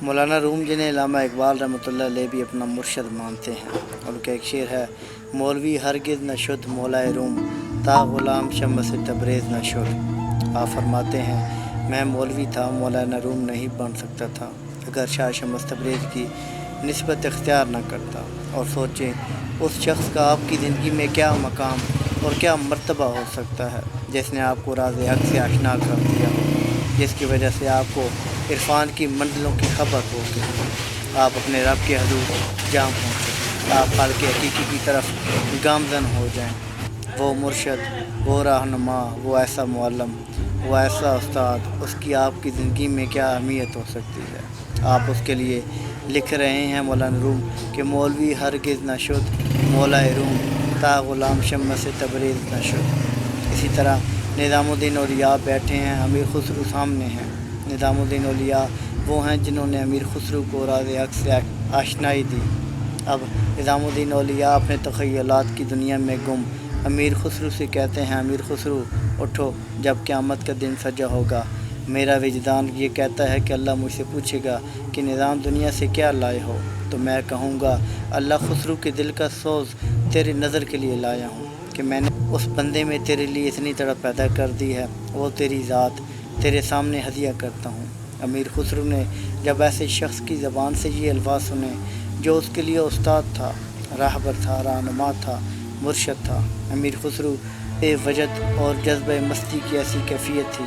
مولانا روم جنہیں علامہ اقبال رحمۃ اللہ علیہ بھی اپنا مرشد مانتے ہیں، ان کا ایک شعر ہے، مولوی ہرگز نہ شد مولائے روم، تا غلام شمس تبریز نہ شد۔ آپ فرماتے ہیں میں مولوی تھا، مولانا روم نہیں بن سکتا تھا اگر شاہ شمس تبریز کی نسبت اختیار نہ کرتا۔ اور سوچیں اس شخص کا آپ کی زندگی میں کیا مقام اور کیا مرتبہ ہو سکتا ہے جس نے آپ کو راز حق سے آشنا کر دیا ہو، جس کی وجہ سے آپ کو عرفان کی منزلوں کی خبر ہو کہ آپ اپنے رب کے حضور جام پہنچیں، آپ خالق حقیقی کی طرف گامزن ہو جائیں۔ وہ مرشد، وہ رہنما، وہ ایسا معلم، وہ ایسا استاد، اس کی آپ کی زندگی میں کیا اہمیت ہو سکتی ہے۔ آپ اس کے لیے لکھ رہے ہیں مولانا روم کہ مولوی ہرگز نہ شد مولائے روم، تا غلام شمس تبریز نہ شد۔ اسی طرح نظام الدین اولیاء بیٹھے ہیں، امیر خسرو سامنے ہیں۔ نظام الدین اولیاء وہ ہیں جنہوں نے امیر خسرو کو راز حق سے آشنائی دی۔ اب نظام الدین اولیاء اپنے تخیلات کی دنیا میں گم امیر خسرو سے کہتے ہیں، امیر خسرو اٹھو، جب قیامت کا دن سجا ہوگا، میرا وجدان یہ کہتا ہے کہ اللہ مجھ سے پوچھے گا کہ نظام دنیا سے کیا لائے ہو، تو میں کہوں گا اللہ خسرو کے دل کا سوز تیری نظر کے لیے لایا ہوں کہ میں نے اس بندے میں تیرے لیے اتنی تڑپ پیدا کر دی ہے، وہ تیری ذات تیرے سامنے ہدیہ کرتا ہوں۔ امیر خسرو نے جب ایسے شخص کی زبان سے یہ الفاظ سنے جو اس کے لیے استاد تھا، راہبر تھا، رہنما تھا، مرشد تھا، امیر خسرو بے وجد اور جذبہ مستی کی ایسی کیفیت تھی،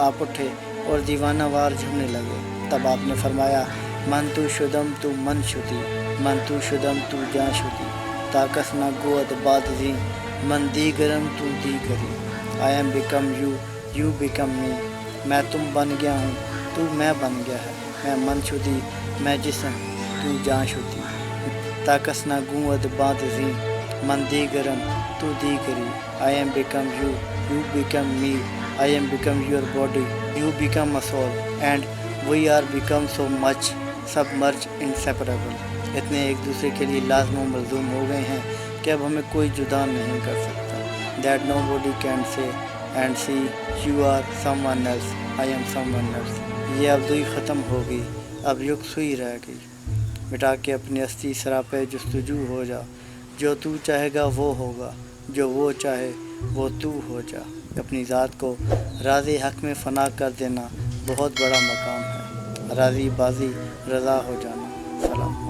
آپ اٹھے اور دیوانہ وار جھومنے لگے۔ تب آپ نے فرمایا، من تو شدم تو من شدی، من تو شدم تو جان شدی، طاقت نہ گوت باد زی، من دیگرم تو دیگری، I am become you, you become me, میں تم بن گیا ہوں، تو میں بن گیا ہے، میں من شدی، میں جسم، تو جان شدی، طاقت نہ گوت باد زی، من دیگرم تو دیگری، I am become you, you become me, I am become your body, you become a soul, and we are become so much submerged inseparable۔ اتنے ایک دوسرے کے لیے لازم و ملزوم ہو گئے ہیں کہ اب ہمیں کوئی جدا نہیں کر سکتا۔ That nobody can say and see you are someone else, I am someone else۔ یہ ابدوئی ختم ہو گئی، اب یکسوئی رہ گئی، مٹا کے اپنی ہستی سراپے جستجو ہو جا، جو تو چاہے گا وہ ہوگا، جو وہ چاہے وہ تو ہو جا۔ اپنی ذات کو راز حق میں فنا کر دینا بہت بڑا مقام ہے، راضی بازی رضا ہو جانا۔ سلام۔